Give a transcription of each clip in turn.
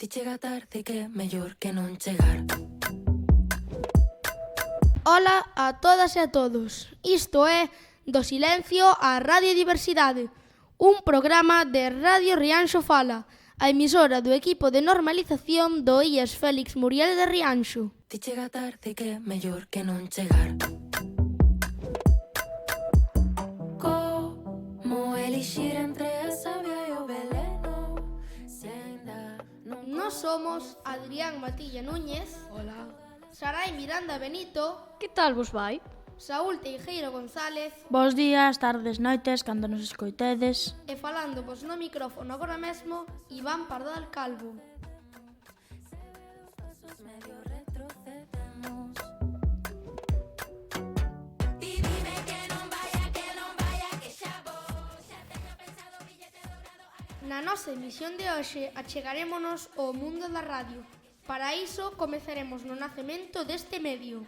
Ti chega tarde que é mellor que non chegar. Ola a todas e a todos. Isto é Do Silencio á Radiodiversidade, un programa de Radio Rianxo Fala, a emisora do equipo de normalización do IES Félix Muriel de Rianxo. Ti chega tarde que é mellor que non chegar. Como elixir entre a savia e o veleno, se ainda non... Nós somos Adrián Matilla Núñez. Hola. Sarai Miranda Benito. Que tal vos vai? Saúl Teijeiro González. Bos días, tardes, noites, cando nos escoitedes. E falando vos no micrófono agora mesmo, Iván Pardal Calvo. Medio retrocedemos. Na nosa emisión de hoxe achegarémonos ao mundo da radio. Para iso comezaremos no nacemento deste medio.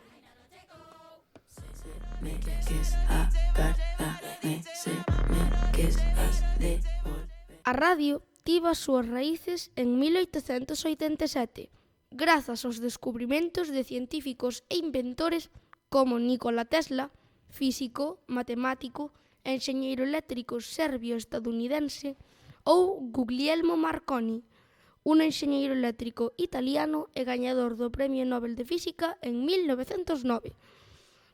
Me quedes a cardarme, se me quedes de volver. A radio tivo as súas raíces en 1887, grazas aos descubrimentos de científicos e inventores como Nikola Tesla, físico, matemático, enxeñeiro eléctrico serbio-estadounidense, ou Guglielmo Marconi, un enxeñeiro eléctrico italiano e gañador do Premio Nobel de Física en 1909,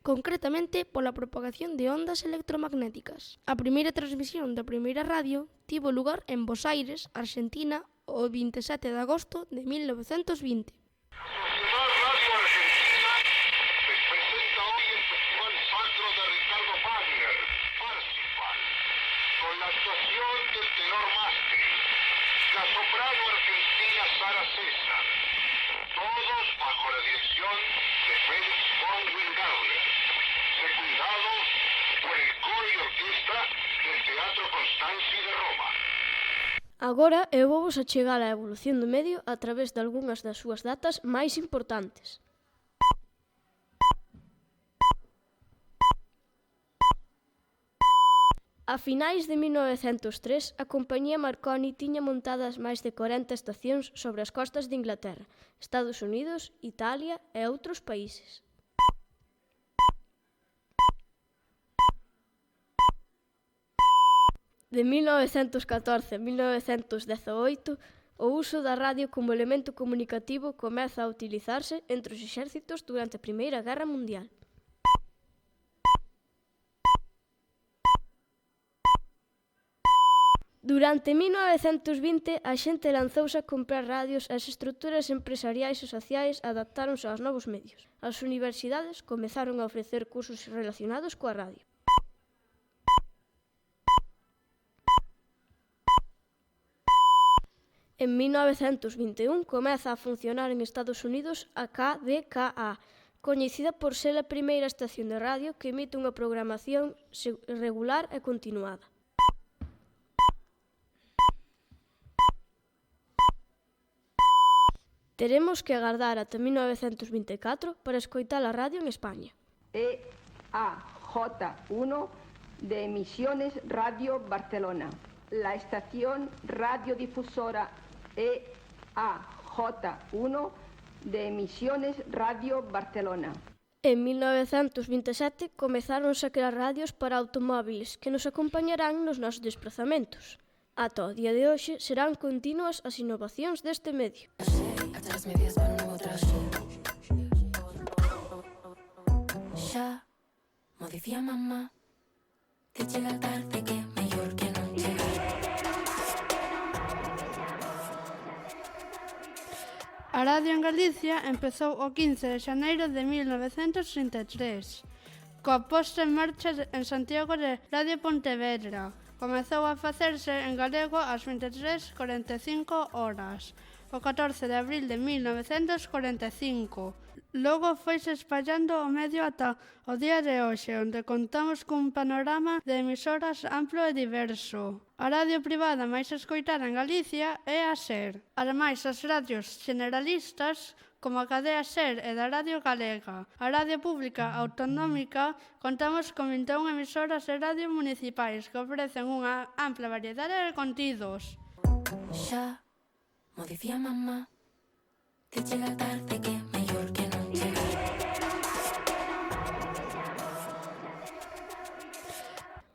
concretamente pola propagación de ondas electromagnéticas. A primeira transmisión da primeira radio tivo lugar en Bos Aires, Argentina, o 27 de agosto de 1920. Sociedad Radio Argentina les presenta hoy el Festival Sacro de Ricardo Wagner, Parsifal, con la actuación del tenor Mastri, la soprano argentina Sara César, todos bajo la dirección de Felix von Wingardner, secundados por el coro y orquesta del Teatro Constanzi de Roma. Agora eu vou vos achegar a evolución do medio a través de algunhas das súas datas máis importantes. A finais de 1903, a compañía Marconi tiña montadas máis de 40 estacións sobre as costas de Inglaterra, Estados Unidos, Italia e outros países. De 1914 a 1918, o uso da radio como elemento comunicativo comeza a utilizarse entre os exércitos durante a Primeira Guerra Mundial. Durante 1920, a xente lanzouse a comprar radios e as estruturas empresariais e sociais adaptáronse aos novos medios. As universidades comezaron a ofrecer cursos relacionados coa radio. En 1921 comeza a funcionar en Estados Unidos a KDKA, coñecida por ser a primeira estación de radio que emite unha programación regular e continuada. Teremos que agardar ata 1924 para escoitar a radio en España. EAJ1 de Emisiones Radio Barcelona. La estación radiodifusora EAJ1 de Emisiones Radio Barcelona. En 1927 comezáronse a crear radios para automóviles que nos acompañarán nos nosos desplazamentos. Ata o día de hoxe serán continuas as innovacións deste medio. Hasta las medias van nuevo traje. Xa, mo dicía mamá, te chega tarde que é mellor que non chegar. A radio en Galicia empezou o 15 de xaneiro de 1933, coa posta en marcha en Santiago de Radio Pontevedra. Comezou a facerse en galego ás 23:45 horas, o 14 de abril de 1945. Logo foise espallando o medio ata o día de hoxe, onde contamos cun panorama de emisoras amplo e diverso. A radio privada máis escoitada en Galicia é a SER. Ademais, as radios generalistas, como a cadea SER e da Radio Galega. A radio pública autonómica contamos con 21 emisoras de radio municipais que ofrecen unha ampla variedade de contidos. Xa, mo dicía mamá, te chega tarde que mellor que non chegar.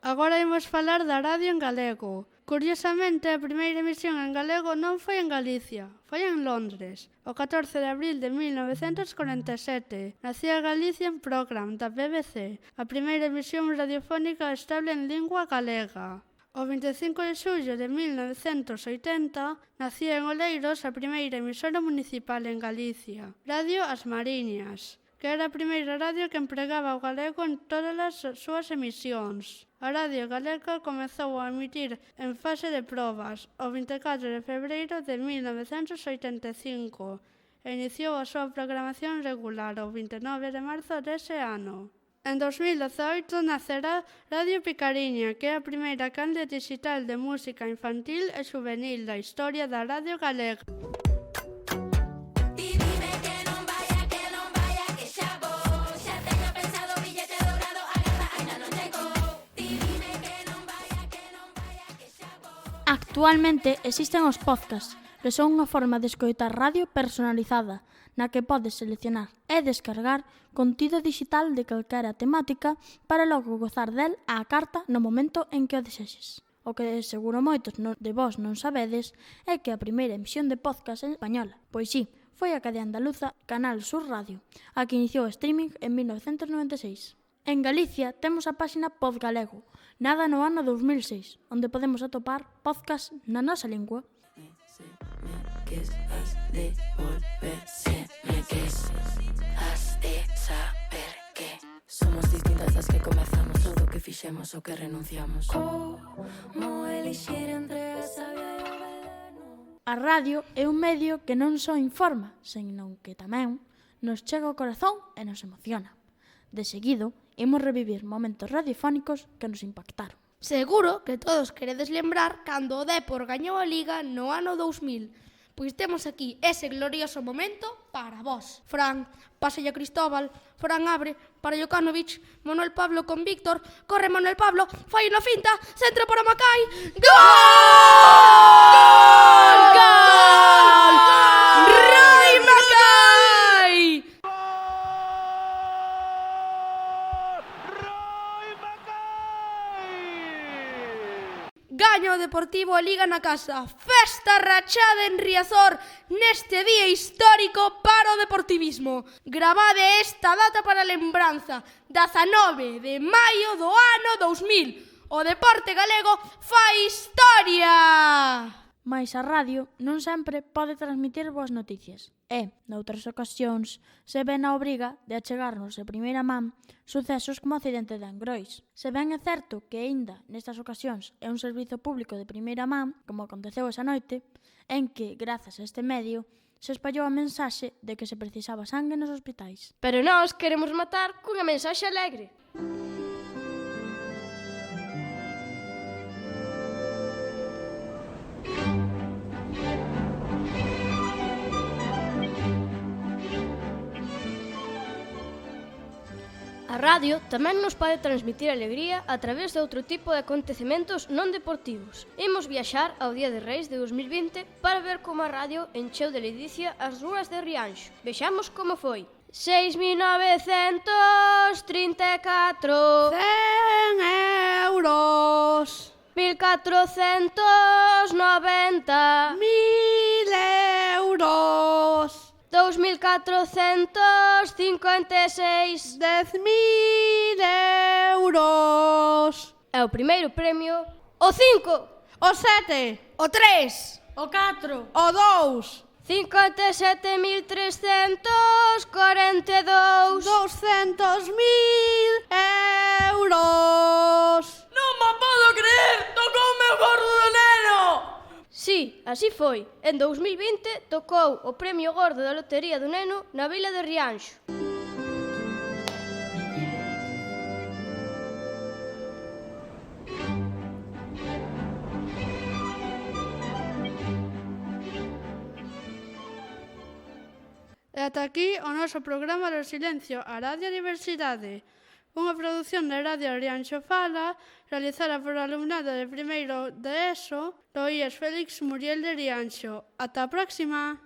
Agora imos falar da radio en galego. Curiosamente, a primeira emisión en galego non foi en Galicia, foi en Londres. O 14 de abril de 1947 nacía Galician Program da BBC, a primeira emisión radiofónica estable en lingua galega. O 25 de xullo de 1980 nacía en Oleiros a primeira emisora municipal en Galicia, Radio As Mariñas, que era a primeira radio que empregaba o galego en todas as súas emisións. A Radio Galega comezou a emitir en fase de probas o 24 de febreiro de 1985 e iniciou a súa programación regular o 29 de marzo dese ano. En 2018 nacerá Radio Picariña, que é a primeira canle digital de música infantil e juvenil da historia da Radio Galega. Actualmente existen os podcasts, que son unha forma de escoitar radio personalizada, na que podes seleccionar e descargar contido digital de calquera temática para logo gozar del á carta no momento en que o desexes. O que seguro moitos de vós non sabedes é que a primeira emisión de podcast en española, pois sí, foi a cadea andaluza Canal Sur Radio, a que iniciou o streaming en 1996. En Galicia temos a páxina Podgalego, nada no ano 2006, onde podemos atopar podcast na nosa lingua. Has de volver, se me has de saber que somos distintas das que comezamos, todo o que fixemos o que renunciamos. Como elixir entre a sabia e o veneno. A radio é un medio que non só informa, senón que tamén nos chega ao corazón e nos emociona. De seguido, imos revivir momentos radiofónicos que nos impactaron. Seguro que todos queredes lembrar cando o Depor gañou a Liga no ano 2000. Pois temos aquí ese glorioso momento para vos. Fran, páselle a Cristóbal, Fran abre para Jokanovic, Manuel Pablo con Víctor, corre Manuel Pablo, fai unha finta, centra para Macai. Gol! Gol! Roy Macai! Gaño o Deportivo a Liga na casa. Festa rachada en Riazor neste día histórico para o deportivismo. Gravade esta data para a lembranza. 19 de maio do ano 2000. O deporte galego fai historia! Mais a radio non sempre pode transmitir boas noticias. E, noutras ocasións, se ven a obriga de achegarnos de primeira man sucesos como o accidente de Angrois. Se ben é certo que aínda nestas ocasións é un servizo público de primeira man, como aconteceu esa noite, en que, grazas a este medio, se espallou a mensaxe de que se precisaba sangue nos hospitais. Pero nós queremos matar cunha mensaxe alegre. A radio tamén nos pode transmitir alegría a través de outro tipo de acontecementos non deportivos. Imos viaxar ao Día de Reis de 2020 para ver como a radio encheu de ledicia as rúas de Rianxo. Vexamos como foi. 6.934 100 euros 1.490 1000 euros 2.456 10.000 euros E o primeiro premio, o 5 o 7 O 3! O 4! o 2 57.342 200.000 euros Non me podo creer! Tocoume o gordo do neno! Sí, así foi. En 2020 tocou o premio gordo da lotería do neno na vila de Rianxo. E ata aquí o noso programa do silencio, a Radio Diversidade. unha produción de Radio Rianxo Fala, realizada por alumnado de primeiro de ESO, Loías Félix Muriel de Rianxo. Ata a próxima!